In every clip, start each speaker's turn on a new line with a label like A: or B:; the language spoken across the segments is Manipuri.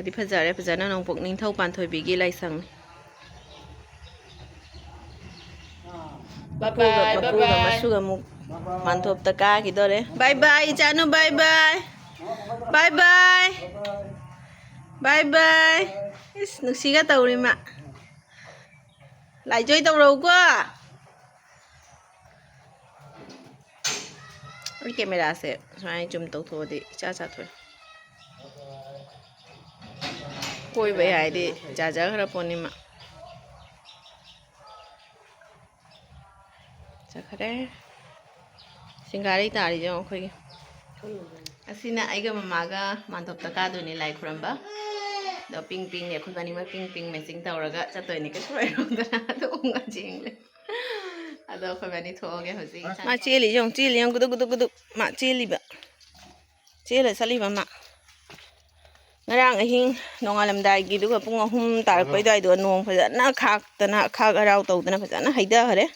A: ꯐꯗꯤ ꯐꯖꯔꯦ ꯐꯖꯅ ꯅꯣꯡꯄꯣꯛ ꯅꯤꯡꯊꯧ ꯄꯥꯟꯊꯣꯏꯕꯤꯒꯤ ꯂꯥꯏꯁꯪꯅꯤ ꯃꯄꯨꯒ ꯃꯁꯨꯒ ꯑꯃꯨꯛ ꯃꯥꯟꯊꯣꯞꯇ ꯀꯥꯈꯤꯗꯣꯔꯦ ꯕꯥꯏ ꯕꯥꯏ ꯏꯆꯥꯅꯨ ꯕꯥꯏ ꯕꯥꯏ ꯕꯥꯏ ꯕꯥꯏ ꯕꯥꯏ ꯕꯥꯏ ꯏꯁ ꯅꯨꯡꯁꯤꯒ ꯇꯧꯔꯤ ꯃꯥ ꯂꯥꯏꯖꯣꯏ ꯇꯧꯔꯛꯎꯀꯣ ꯑꯩ ꯀꯦꯃꯦꯔꯥꯁꯦ ꯁꯨꯃꯥꯏꯅ ꯖꯨꯝ ꯇꯧꯊꯣꯛꯑꯗꯤ ꯏꯆꯥ ꯆꯥꯊꯣꯛꯑꯦ ꯀꯣꯏꯕ ꯌꯥꯏꯗꯤ ꯖꯥꯖꯈ꯭ꯔ ꯄꯣꯠꯅꯤꯃ ꯆꯠꯈ꯭ꯔꯦ ꯁꯤꯡꯒꯥꯔꯩ ꯇꯥꯔꯤꯁꯦ ꯑꯩꯈꯣꯏꯒꯤ ꯑꯁꯤꯅ ꯑꯩꯒ ꯃꯃꯥꯒ ꯃꯥꯟꯊꯣꯞꯇ ꯀꯥꯗꯣꯏꯅꯤ ꯂꯥꯏ ꯈꯨꯔꯝꯕ ꯑꯗꯣ ꯄꯤꯡ ꯄꯤꯡꯅꯦ ꯑꯩꯈꯣꯏ ꯑꯅꯤꯃꯛ ꯄꯤꯡ ꯄꯤꯡ ꯃꯦꯆꯤꯡ ꯇꯧꯔꯒ ꯆꯠꯇꯣꯏꯅꯤ ꯀꯩꯁꯨ ꯂꯩꯔꯣꯗꯅ ꯑꯗꯨ ꯎꯡꯉ ꯆꯦꯡꯂꯦ ꯑꯗꯣ ꯑꯩꯈꯣꯏ ꯑꯅꯤ ꯊꯣꯛꯑꯒꯦ ꯍꯧꯖꯤꯛ ꯃꯥ ꯆꯦꯜꯂꯤ ꯌꯦꯡꯉꯨ ꯆꯦꯜꯂꯤ ꯌꯦꯡꯉꯨ ꯒꯨꯗꯨꯛ ꯒꯨꯗꯨꯛ ꯒꯨꯗꯨꯛ ꯃꯥ ꯆꯦꯜꯂꯤꯕ ꯆꯦꯜꯂ ꯆꯠꯂꯤꯕ ꯃꯥ ꯉꯔꯥꯡ ꯑꯍꯤꯡ ꯅꯣꯡꯉꯥꯜꯂꯝꯗꯥꯏꯒꯤꯗꯨꯒ ꯄꯨꯡ 3 ꯇꯥꯔꯛꯄꯩ ꯑꯗꯨꯋꯥꯏꯗꯣ ꯅꯣꯡ ꯐꯖꯅ ꯈꯥꯛꯇꯅ ꯑꯈꯥꯛ ꯑꯔꯥꯎ ꯇꯧꯗꯅ ꯐꯖꯅ ꯍꯩꯊꯈꯔꯦ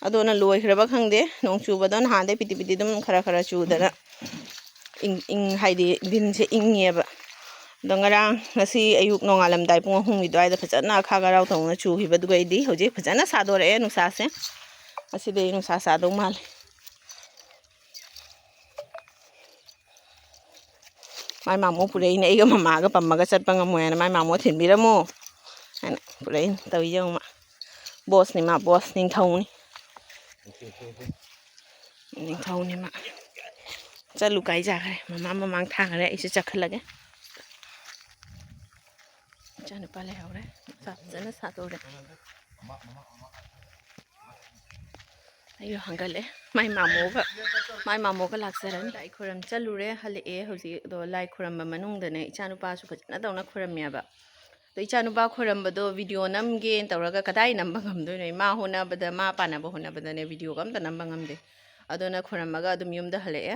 A: ꯑꯗꯨꯅ ꯂꯣꯏꯈ꯭ꯔꯕ ꯈꯪꯗꯦ ꯅꯣꯡ ꯆꯨꯕꯗꯣ ꯅꯍꯥꯟꯗꯩ ꯄꯤꯇꯤ ꯄꯤꯇꯤ ꯑꯗꯨꯝ ꯈꯔ ꯈꯔ ꯆꯨꯗꯅ ꯍꯥꯏꯗꯤ ꯗꯤꯟꯁꯦ ꯏꯪꯉꯦꯕ ꯑꯗꯣ ꯉꯔꯥꯡ ꯉꯁꯤ ꯑꯌꯨꯛ ꯅꯣꯡꯉꯥꯜꯂꯝꯗꯥꯏ ꯄꯨꯡ 3ꯒꯤ ꯑꯗꯨꯋꯥꯏꯗ ꯐꯖꯅ ꯑꯈꯥꯛ ꯑꯔꯥꯎ ꯇꯧꯅ ꯆꯨꯈꯤꯕꯗꯨꯒꯩꯗꯤ ꯍꯧꯖꯤꯛ ꯐꯖꯅ ꯁꯥꯗꯣꯔꯛꯑꯦ ꯅꯨꯡꯁꯥꯁꯦ ꯑꯁꯤꯗꯩ ꯅꯨꯡꯁꯥ ꯁꯥꯗꯧ ꯃꯥꯜꯂꯦ ꯃꯥꯏ ꯃꯥꯃꯣ ꯄꯨꯔꯛꯏꯅꯦ ꯑꯩꯒ ꯃꯃꯥꯒ ꯄꯝꯃꯒ ꯆꯠꯄ ꯉꯝꯃꯣꯏꯅ ꯃꯥꯏ ꯃꯥꯃꯣ ꯊꯤꯟꯕꯤꯔꯝꯃꯣ ꯍꯥꯏꯅ ꯄꯨꯔꯛꯏꯅꯦ ꯇꯧꯏ ꯌꯦꯡꯉꯨ ꯃꯥ ꯕꯣꯁꯅꯤ ꯃꯥ ꯕꯣꯁ ꯅꯤꯡꯊꯧꯅꯤ ꯅꯤꯡꯊꯧꯅꯤ ꯃꯥ ꯆꯠꯂꯨ ꯀꯥꯏꯖꯈ꯭ꯔꯦ ꯃꯃꯥ ꯃꯃꯥꯡ ꯊꯥꯈ꯭ꯔꯦ ꯑꯩꯁꯨ ꯆꯠꯈꯠꯂꯒꯦ ꯏꯆꯥꯅꯨꯄꯥ ꯂꯩꯍꯧꯔꯦ ꯅꯨꯡꯁꯥ ꯐꯖꯅ ꯁꯥꯗꯣꯔꯦ ꯑꯩꯁꯨ ꯍꯪꯒꯠꯂꯦ ꯃꯥꯏ ꯃꯥꯃꯣꯒ ꯂꯥꯛꯆꯔꯅꯤ ꯂꯥꯏ ꯈꯨꯔꯝ ꯆꯠꯂꯨꯔꯦ ꯍꯜꯂꯛꯑꯦ ꯍꯧꯖꯤꯛ ꯑꯗꯣ ꯂꯥꯏ ꯈꯨꯔꯝꯕ ꯃꯅꯨꯡꯗꯅꯦ ꯏꯆꯥꯅꯨꯄꯥꯁꯨ ꯐꯖꯅ ꯇꯧꯅ ꯈꯨꯔꯝꯃꯦꯕ ꯑꯗꯣ ꯏꯆꯥꯅꯨꯄꯥ ꯈꯨꯔꯝꯕꯗꯣ ꯚꯤꯗꯤꯑꯣ ꯅꯝꯒꯦꯅ ꯇꯧꯔꯒ ꯀꯗꯥꯏ ꯅꯝꯕ ꯉꯝꯗꯣꯏꯅꯣ ꯃꯥ ꯍꯣꯠꯅꯕꯗ ꯃꯥ ꯄꯥꯟꯅꯕ ꯍꯣꯠꯅꯕꯗꯅꯦ ꯚꯤꯗꯤꯑꯣꯒ ꯑꯝꯇ ꯅꯝꯕ ꯉꯝꯗꯦ ꯑꯗꯨꯅ ꯈꯨꯔꯝꯃꯒ ꯑꯗꯨꯝ ꯌꯨꯝꯗ ꯍꯜꯂꯛꯑꯦ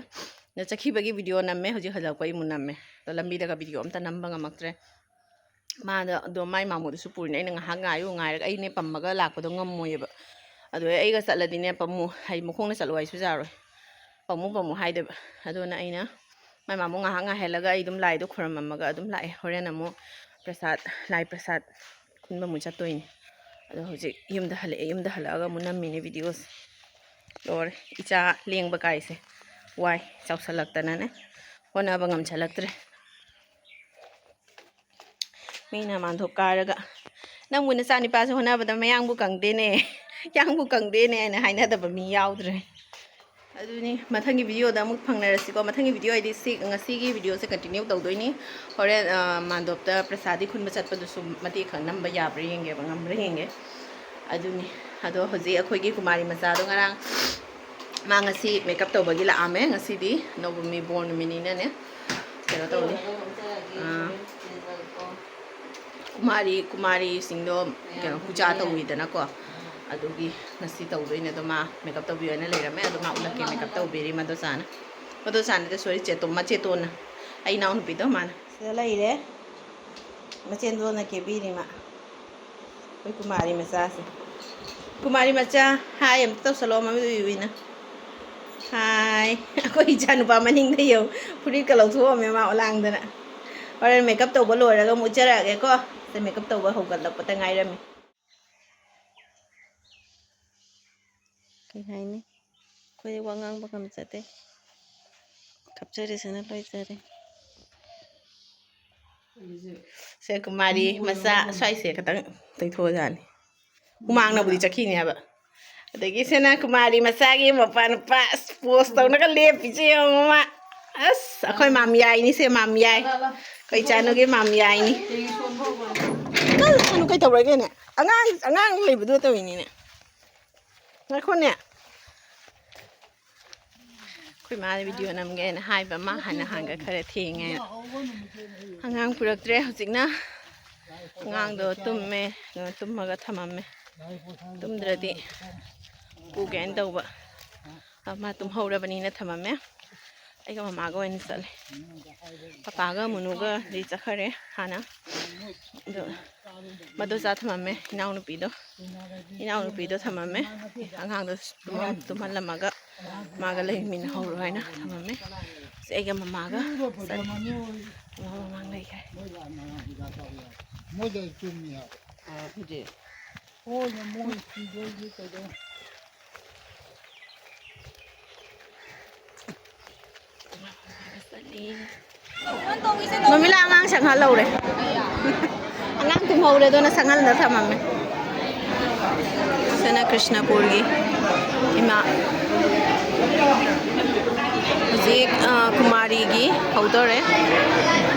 A: ꯑꯗ ꯆꯠꯈꯤꯕꯒꯤ ꯚꯤꯗꯤꯑꯣ ꯅꯝꯃꯦ ꯍꯧꯖꯤꯛ ꯍꯜꯂꯛꯄꯒꯤ ꯑꯃꯨꯛ ꯅꯝꯃꯦ ꯑꯗꯣ ꯂꯝꯕꯤꯗꯒ ꯚꯤꯗꯤꯑꯣ ꯑꯝꯇ ꯅꯝꯕ ꯉꯝꯃꯛꯇ꯭ꯔꯦ ꯃꯥꯗ ꯑꯗꯣ ꯃꯥꯏ ꯃꯥꯃꯣꯗꯨꯁꯨ ꯄꯨꯔꯤꯅꯦ ꯑꯩꯅ ꯉꯥꯏꯍꯥꯛ ꯉꯥꯏꯔꯒ ꯑꯩꯅꯦ ꯄꯝꯃꯒ ꯂꯥꯛꯄꯗꯣ ꯉꯝꯃꯣꯏꯑꯕ ꯑꯗꯣ ꯑꯩꯒ ꯆꯠꯂꯗꯤꯅꯦ ꯄꯝꯃꯨ ꯍꯥꯏ ꯃꯈꯣꯡꯅ ꯆꯠꯂꯨ ꯍꯥꯏꯁꯨ ꯌꯥꯔꯣꯏ ꯄꯝꯃꯨ ꯍꯥꯏꯗꯦꯕ ꯑꯗꯨꯅ ꯑꯩꯅ ꯃꯥꯏ ꯃꯥꯃꯣ ꯉꯥꯏꯍꯥꯛ ꯉꯥꯏꯍꯜꯂꯒ ꯑꯩ ꯑꯗꯨꯝ ꯂꯥꯏꯗꯣ ꯈꯨꯔꯝꯃꯝꯃꯒ ꯑꯗꯨꯝ ꯂꯥꯛꯑꯦ ꯍꯣꯔꯦꯟ ꯑꯃꯨꯛ ꯂꯥꯏ ꯄ꯭ꯔꯁꯥꯗ ꯈꯨꯟꯕ ꯑꯃꯨꯛ ꯆꯠꯇꯣꯏꯅꯤ ꯑꯗꯣ ꯍꯧꯖꯤꯛ ꯌꯨꯝꯗ ꯍꯜꯂꯛꯑꯦ ꯌꯨꯝꯗ ꯍꯜꯂꯛꯑꯒ ꯑꯃꯨꯛ ꯅꯝꯃꯤꯅꯦ ꯚꯤꯗꯤꯑꯣꯁꯦ ꯂꯣꯏꯔꯦ ꯏꯆꯥ ꯂꯦꯡꯕ ꯀꯥꯏꯁꯦ ꯋꯥꯏ ꯆꯥꯎꯁꯜꯂꯛꯇꯅꯅꯦ ꯍꯣꯠꯅꯕ ꯉꯝꯁꯜꯂꯛꯇ꯭ꯔꯦ ꯃꯤꯅ ꯃꯥꯟꯊꯣꯞ ꯀꯥꯔꯒ ꯅꯪꯕꯨ ꯅꯆꯥ ꯅꯨꯄꯥꯁꯨ ꯍꯣꯠꯅꯕꯗ ꯃꯌꯥꯡꯕꯨ ꯀꯪꯗꯦꯅꯦ ꯌꯥꯡꯕꯨ ꯀꯪꯗꯦꯅꯦ ꯍꯥꯏꯅ ꯍꯥꯏꯅꯗꯕ ꯃꯤ ꯌꯥꯎꯗ꯭ꯔꯦ ꯑꯗꯨꯅꯤ ꯃꯊꯪꯒꯤ ꯚꯤꯗꯤꯑꯣꯗ ꯑꯃꯨꯛ ꯐꯪꯅꯔꯁꯤꯀꯣ ꯃꯊꯪꯒꯤ ꯚꯤꯗꯤꯑꯣ ꯍꯥꯏꯗꯤ ꯉꯁꯤꯒꯤ ꯚꯤꯗꯤꯑꯣꯁꯦ ꯀꯟꯇꯤꯅ꯭ꯌꯨ ꯇꯧꯗꯣꯏꯅꯤ ꯍꯣꯔꯦꯟ ꯃꯥꯟꯗꯣꯞꯇ ꯄ꯭ꯔꯁꯥꯗꯤ ꯈꯨꯟꯕ ꯆꯠꯄꯗꯨꯁꯨ ꯃꯇꯦꯛ ꯈꯛ ꯅꯝꯕ ꯌꯥꯕ꯭ꯔꯥ ꯌꯦꯡꯒꯦꯕ ꯉꯝꯕ꯭ꯔꯥ ꯌꯦꯡꯒꯦ ꯑꯗꯨꯅꯤ ꯑꯗꯣ ꯍꯧꯖꯤꯛ ꯑꯩꯈꯣꯏꯒꯤ ꯀꯨꯃꯥꯔꯤ ꯃꯆꯥꯗꯣ ꯉꯔꯥꯡ ꯃꯥ ꯉꯁꯤ ꯃꯦꯀꯞ ꯇꯧꯕꯒꯤ ꯂꯥꯛꯑꯝꯃꯦ ꯉꯁꯤꯗꯤ ꯅꯧꯕꯃꯤ ꯕꯣꯔ ꯅꯨꯃꯤꯠꯅꯤꯅꯅꯦ ꯀꯩꯅꯣ ꯇꯧꯅꯤ ꯀꯨꯃꯥꯔꯤꯁꯤꯡꯗꯣ ꯀꯩꯅꯣ ꯄꯨꯖꯥ ꯇꯧꯋꯤꯗꯅꯀꯣ ꯑꯗꯨꯒꯤ ꯉꯁꯤ ꯇꯧꯗꯣꯏꯅꯦ ꯑꯗꯣ ꯃꯥ ꯃꯦꯀꯞ ꯇꯧꯕꯤꯌꯣꯅ ꯂꯩꯔꯝꯃꯦ ꯑꯗꯣ ꯃꯥ ꯎꯠꯂꯛꯀꯦ ꯃꯦꯀꯞ ꯇꯧꯕꯤꯔꯤ ꯃꯗꯣꯆꯥꯅꯗꯤ ꯁꯣꯔꯤ ꯃꯆꯦꯇꯣꯟꯅ ꯑꯩ ꯏꯅꯥꯎꯅꯨꯄꯤꯗꯣ ꯃꯥꯅ ꯁꯤꯗ ꯂꯩꯔꯦ ꯃꯆꯦꯟꯗꯣꯟꯅ ꯀꯦꯕꯤꯔꯤ ꯃꯥ ꯑꯩꯈꯣꯏ ꯀꯨꯃꯥꯔꯤ ꯃꯆꯥꯁꯦ ꯀꯨꯃꯥꯔꯤ ꯃꯆꯥ ꯍꯥꯏ ꯑꯝꯇ ꯇꯧꯁꯜꯂꯛꯑꯣ ꯃꯃꯤꯠ ꯎꯏꯅ ꯍꯥꯏ ꯑꯩꯈꯣꯏ ꯏꯆꯥꯅꯨꯄꯥ ꯃꯅꯤꯡꯗ ꯌꯦꯡꯉꯨ ꯐꯨꯔꯤꯠꯀ ꯂꯧꯊꯣꯛꯑꯝꯃꯦ ꯃꯥ ꯂꯥꯡꯗꯅ ꯍꯣꯔꯦꯟ ꯃꯦꯀꯞ ꯇꯧꯕ ꯂꯣꯏꯔꯒ ꯑꯃꯨꯛ ꯎꯠꯆꯔꯛꯑꯒꯦꯀꯣ ꯃꯦꯀꯞ ꯇꯧꯕ ꯍꯧꯒꯠꯂꯛꯄꯗ ꯉꯥꯏꯔꯝꯃꯤ ꯀꯩ ꯍꯥꯏꯅꯤ ꯑꯩꯈꯣꯏ ꯋꯥ ꯉꯥꯡꯕ ꯉꯝꯖꯗꯦ ꯀꯞꯆꯔꯤꯁꯤꯅ ꯂꯣꯏꯖꯔꯦ ꯁꯦ ꯀꯨꯃꯥꯔꯤ ꯃꯆꯥ ꯁ꯭ꯋꯥꯏꯁꯦ ꯈꯤꯇꯪ ꯇꯩꯊꯣꯛꯑꯖꯥꯠꯅꯤ ꯍꯨꯃꯥꯡꯅꯕꯨꯗꯤ ꯆꯠꯈꯤꯅꯦ ꯍꯥꯏꯕ ꯑꯗꯒꯤ ꯁꯤꯅ ꯀꯨꯃꯥꯔꯤ ꯃꯆꯥꯒꯤ ꯃꯄꯥ ꯄꯣꯁ ꯇꯧꯅꯒ ꯂꯦꯞꯄꯤꯁꯦ ꯌꯦꯡꯉꯣ ꯃꯥ ꯑꯁ ꯑꯩꯈꯣꯏ ꯃꯥꯝꯌꯥꯏꯅꯤ ꯁꯦ ꯃꯥꯝꯌꯥꯏ ꯑꯩꯈꯣꯏ ꯏꯆꯥꯅꯨꯒꯤ ꯃꯥꯝꯌꯥꯏꯅꯤ ꯅꯪ ꯀꯩ ꯇꯧꯔꯒꯦꯅꯦ ꯑꯉꯥꯡ ꯂꯩꯕꯗꯣ ꯇꯧꯔꯤꯅꯤꯅꯦ ꯉꯥꯏꯈꯣꯅꯦ ꯑꯩꯈꯣꯏ ꯃꯥꯅ ꯚꯤꯗꯤꯑꯣ ꯅꯝꯒꯦꯅ ꯍꯥꯏꯕ ꯃꯥ ꯍꯥꯟꯅ ꯈꯔ ꯊꯦꯡꯉꯦ ꯑꯉꯥꯡ ꯄꯨꯔꯛꯇ꯭ꯔꯦ ꯍꯧꯖꯤꯛꯅ ꯑꯉꯥꯡꯗꯣ ꯇꯨꯝꯃꯦ ꯇꯨꯝꯃꯒ ꯊꯝꯃꯝꯃꯦ ꯇꯨꯝꯗ꯭ꯔꯗꯤ ꯄꯨꯒꯦꯅ ꯇꯧꯕ ꯃꯥ ꯇꯨꯝꯍꯧꯔꯕꯅꯤꯅ ꯊꯝꯃꯝꯃꯦ ꯑꯩꯒ ꯃꯃꯥꯒ ꯑꯣꯏꯅ ꯆꯠꯂꯦ ꯄꯄꯥꯒ ꯃꯨꯅꯨꯒꯗꯤ ꯆꯠꯈꯔꯦ ꯍꯥꯟꯅ ꯑꯗꯣ ꯃꯗꯣꯆꯥ ꯊꯝꯃꯝꯃꯦ ꯏꯅꯥꯎꯅꯨꯄꯤꯗꯣ ꯊꯝꯃꯝꯃꯦ ꯑꯉꯥꯡꯗꯣ ꯇꯨꯝꯍꯜꯂꯝꯃꯒ ꯃꯥꯒ ꯂꯩꯃꯤꯟꯅꯍꯧꯔꯣ ꯍꯥꯏꯅ ꯊꯝꯃꯝꯃꯦ ꯑꯩꯒ ꯃꯃꯥꯒ
B: ꯏꯔꯨꯕ ꯄꯨꯊꯝꯃꯅꯤ
A: ꯃꯃꯥ ꯃꯃꯥꯡ ꯂꯩꯈ꯭ꯔꯦ
B: ꯃꯣꯏ ꯂꯥꯛꯅ ꯍꯤꯗꯥꯛ ꯇꯧ ꯌꯥꯏ ꯃꯣꯏꯗ ꯆꯨꯝꯃꯤ ꯍꯥꯏꯕ
A: ꯍꯧꯖꯤꯛ
B: ꯍꯣꯏꯅ ꯃꯣꯏ ꯁꯤꯗꯣꯏꯁꯤ ꯀꯩꯗꯧ
A: ꯃꯃꯤꯂꯥ ꯑꯉꯥꯡ ꯁꯪꯍꯜꯍꯧꯔꯦ ꯑꯉꯥꯡ ꯇꯨꯝꯍꯧꯔꯦ ꯑꯗꯨꯅ ꯁꯪꯍꯜꯂ ꯊꯝꯃꯝꯃꯦ ꯁꯤꯅ ꯀ꯭ꯔꯤꯁꯅꯄꯨꯔꯒꯤ ꯏꯃꯥ ꯍꯧꯖꯤꯛ ꯀꯨꯃꯥꯔꯤꯒꯤ ꯍꯧꯗꯣꯔꯦ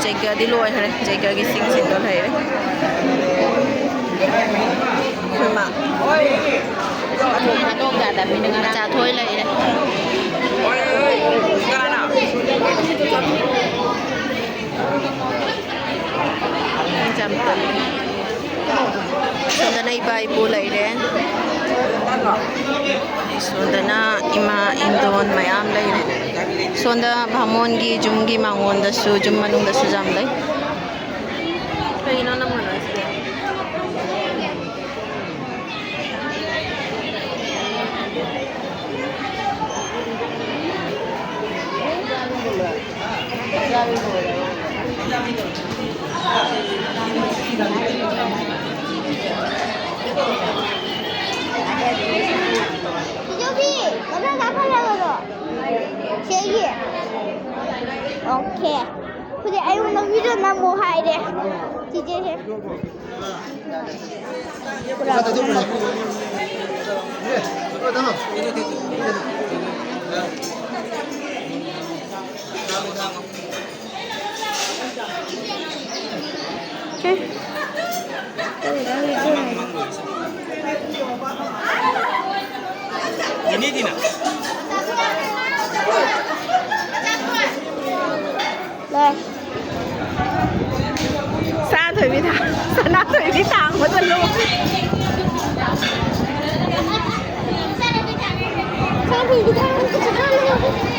A: ꯖꯩꯒꯗꯤ ꯂꯣꯏꯈ꯭ꯔꯦ ꯖꯩꯒꯒꯤ ꯁꯤꯡꯁꯤꯡꯗꯣ ꯂꯩꯔꯦ ꯑꯩꯈꯣꯏ ꯃꯥ ꯃꯆꯥ ꯊꯣꯏ ꯂꯩꯔꯦ ꯁꯣꯝꯗꯅ ꯏꯄꯥ ꯏꯄꯨ ꯂꯩꯔꯦ ꯁꯣꯝꯗꯅ ꯏꯃꯥ ꯏꯟꯗꯣꯟ ꯃꯌꯥꯝ ꯂꯩꯔꯦ ꯁꯣꯝꯗ ꯚꯥꯃꯣꯟꯒꯤ ꯌꯨꯝꯒꯤ ꯃꯥꯡꯒꯣꯟꯗꯁꯨ ꯌꯨꯝ ꯃꯅꯨꯡꯗꯁꯨ ꯌꯥꯝ ꯂꯩ ꯀꯩꯅꯣ ꯅꯝꯒꯅꯣꯁꯤꯗꯤ
C: 여기 너랑 나가려고 제기 오케이 근데 아이고 나 위로 나뭐 해야 돼 지제 해
D: Ini Dina.
C: 네
A: Sa thổi vi thang Sa thổi vi thang mất rồi luôn
C: 사람이 이렇게 하는 거 좋아하는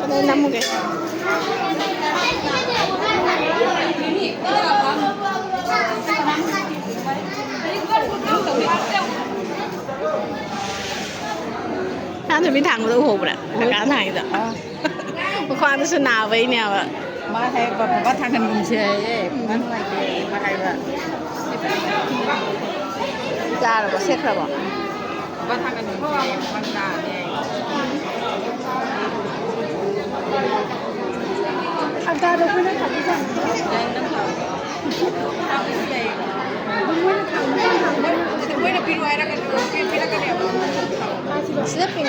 A: Đây 50 cái Sa thổi vi thang mất rồi hộp rồi Cá này rồi Một khoan tôi xuân nào với nè ạ
E: mà hay bắt thằng gần cùng xe ấy bắt ngoài kia mà hay vậy
A: Ra rồi có xếp rồi bỏ
E: bắt thằng gần cùng xe bắt ra này
C: 거 아까 너 그냥 가자
E: Bueno, pero era que
A: Sleeping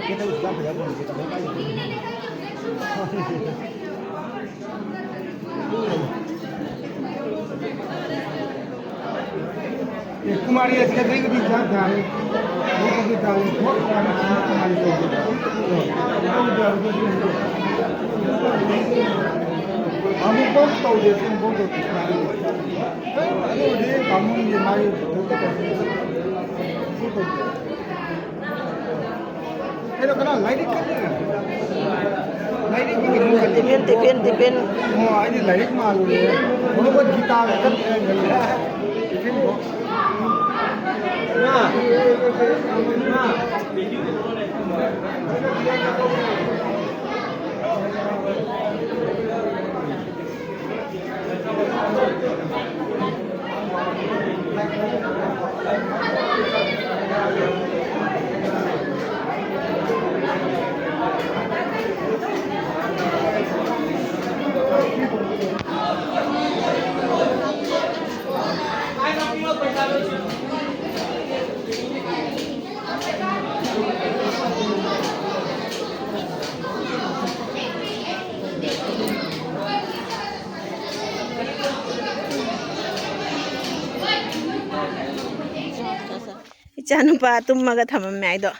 B: kita sudah berapa kita berapa कुमारी ऐसे कहीं भी जा रहे वो कभी डाले बहुत कुमारी हम बहुत तो जैसे बहुत कुमारी अरे ये कानून ये हमारे ये लोग ना लाइटिंग करते हैं लाइटिंग की
A: Tipin
B: oh ini light malu ya वो बहुत गीता करते हैं टिफिन को ना
A: icha nupa tummaga thamamme aido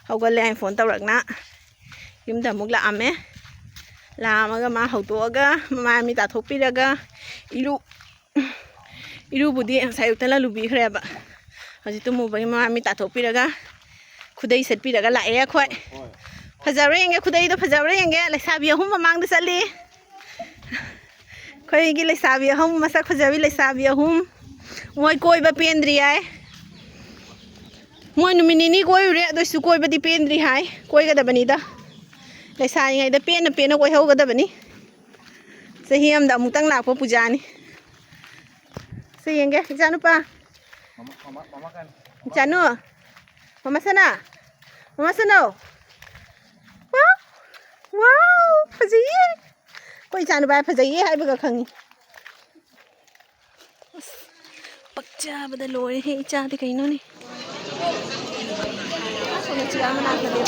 A: haugalle ai phone tawrakna yumda muk la ame lamaga ma hautoga mama mi ta thokpiraga iru budi sayutala lubi khreba haji tumu bagi mama mi ta thokpiraga khudai setpiraga la e khoi phajawre yenge khudai do phajawre yenge lesabi ahum mamang da sali khoi gi lesabi ahum masak phajawi lesabi ahum moi koi ba pendri ai moi numinini koi re do su koi ba di pendri hai koi ga da bani da lesai ngai da pen na koi hau ga da bani sahi am da mutang la ko puja ni se yenge janu pa
B: mama kan
A: janu mama sana wow phaji koi janu ba phaji hai ba ga khangi pakcha bada loi he cha de kaino ni sona chiga mana ka de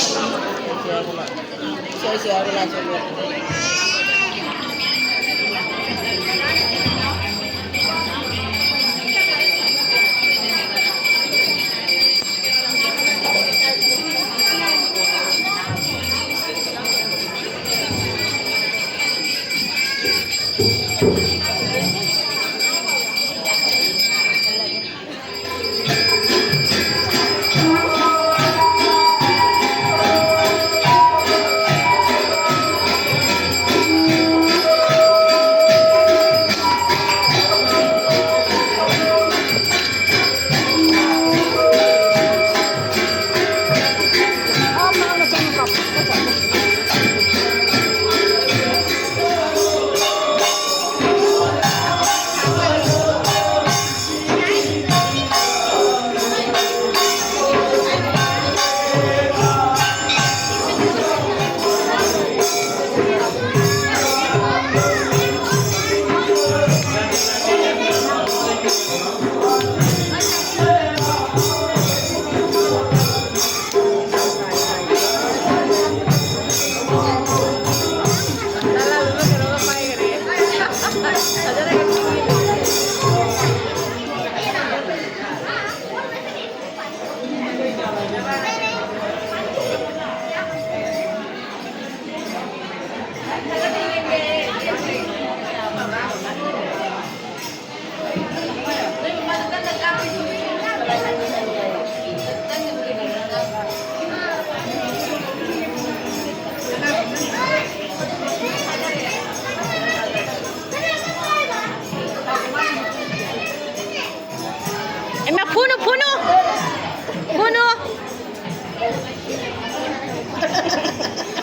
A: Emma puno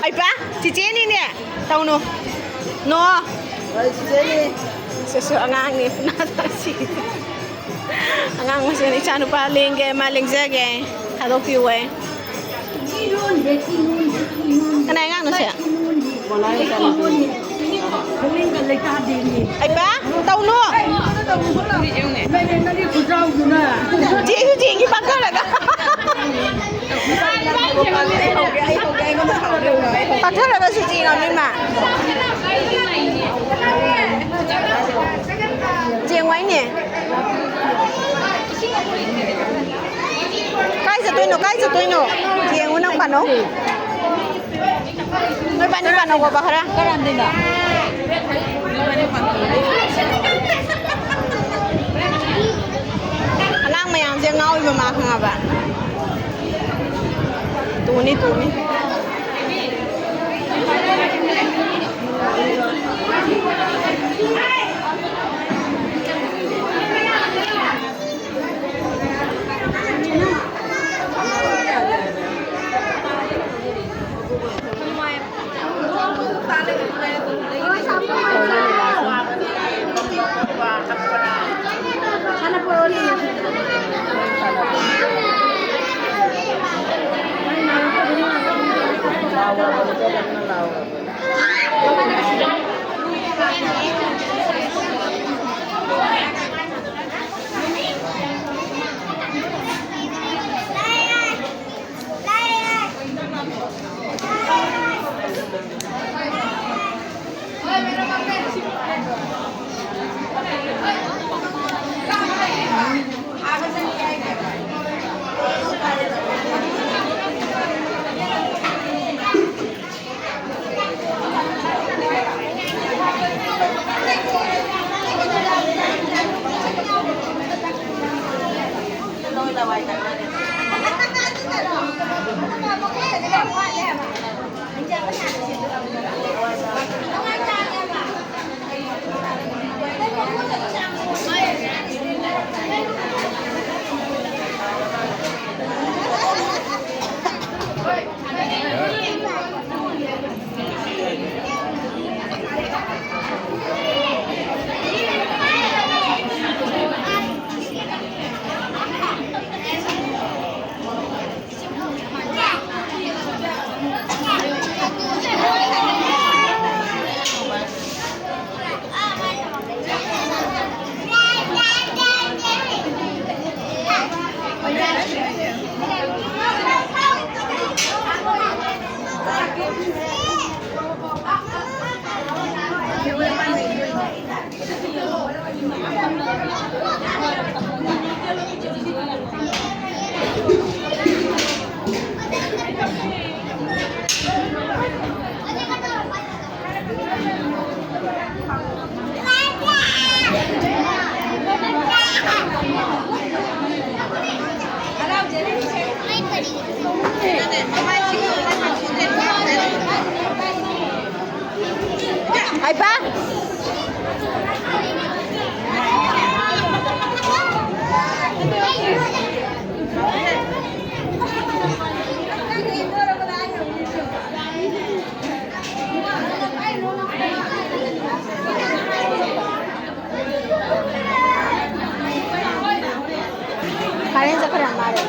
A: ai pa cici ni ne tahu no ai cici ni sesu angang ni nata si angang masih ni chanu pa lenge maling jage hadok piwe kana angang no sia ai pa tahu no chị cái bác là bác thưa là cái gì nào nhưng mà chị ngoái nè cái gì tôi nó chị muốn ăn bàn không người bạn đi bàn đâu có bác ra cái làm gì đó lang mayang siya ngaw imamak nga ba tuni Ay pa? Kalian sa kurang mare.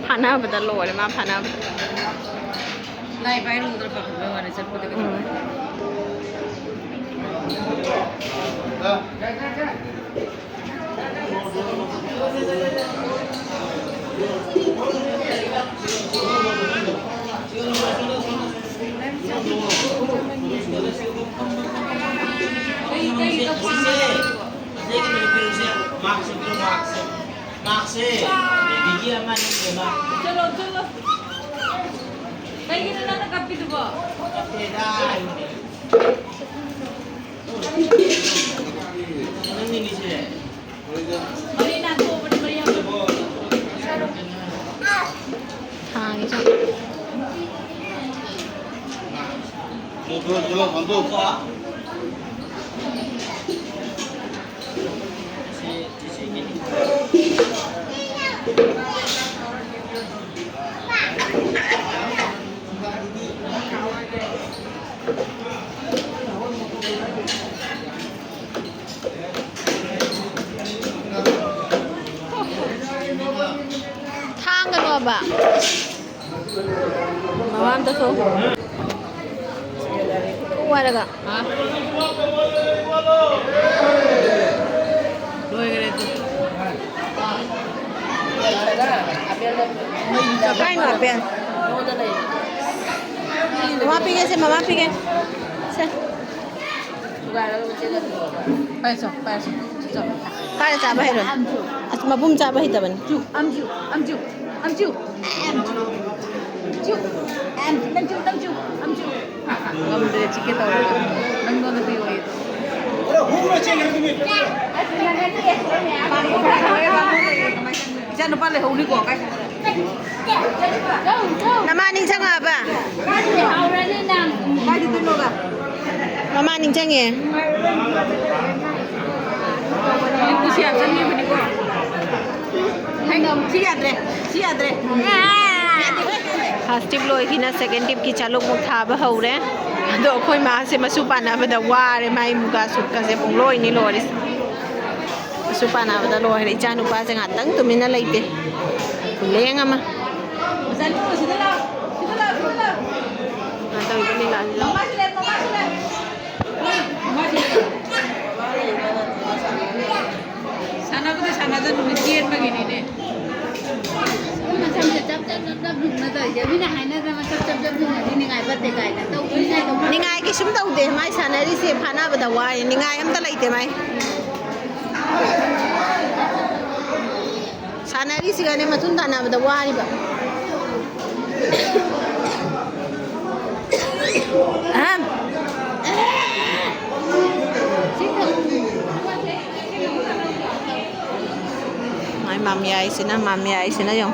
A: Pana betul loh, lima pana.
E: Lai bayar udah pakai mana cepat kita.
F: Chalo. Kayak gini lah nangkap itu, Bo. Mari nak tu, beri yang.
A: हाँ ये सब
B: चलो बंदो
A: thang cái nữa bà mama am tuh kuat agak
E: Dua kali itu.
A: kain nggak pen mama pikir sih mama pikir sih
E: Peso.
A: kalian coba itu asma bum coba itu ban
E: Amju. Kamu dari cikit tahu. Nanggung lebih itu. Jangan lupa leh uli kok kan.
A: nama ning chang apa
E: Kau di tunu kan?
A: mama ning chang ya
E: Itu siapa sih ini kok? Hai ngom siap deh.
A: First tip लोई थी ना सेकेंड टिप की चालू मुख थाब हौरे अदो अखोई मा से मसु पानाबदा वारे माई मुगा सुट का से पुंगलोई नि लोरिस मसु पानाबदा लोई इचा नुपा से ngатang तुमिना लेते लेंग अमा ngатang ini lah
F: 사나자는 기엔 막이네.
E: mà xong rồi chấp dùng nó rồi giờ biết là hai nó ra mà chấp dùng là đi ngay bắt tay cái là đâu cũng ngay đâu
A: นี่ไงกี่ชุ่มเต่าเดะไหมสานารีเสียพานาบดาวายนี่ไงอันตะไลเดะไหมสานารีสิกันเนี่ยมาทุนตานาบดาวายแบบAy, mami ay sina yung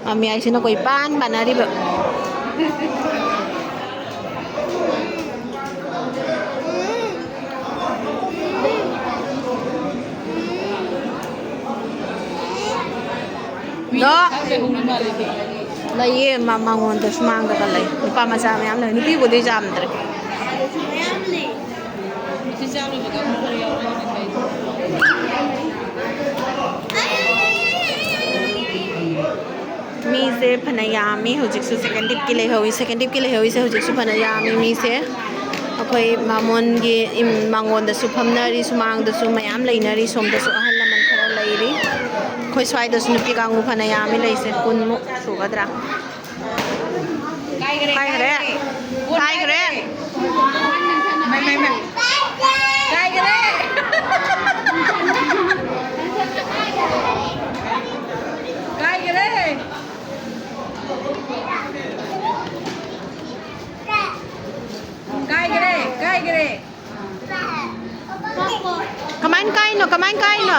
A: mami ay sina ko ipan banari ba No Lai mamangon tas mangga kalay Nipa masama yam na nipi ko di jam dre
F: 시장을 내가 먹으려고 하는데.
A: मी से फनयामी हुजिकसु सेकंड टिप के लिए होई सेकंड टिप के लिए होई से हुजिकसु फनयामी मी से अखोई मामोन गे मांगोन दसु फमनरी सुमांग दसु मयाम लेनरी सोम दसु अहल लमन खरा लेरी खोई स्वाई दसु नुपी कांगु फनयामी लेसे कुनमु सुगद्रा
F: काय करे
A: काय करे
F: ไม่काय करे काय करे
A: kamain kain no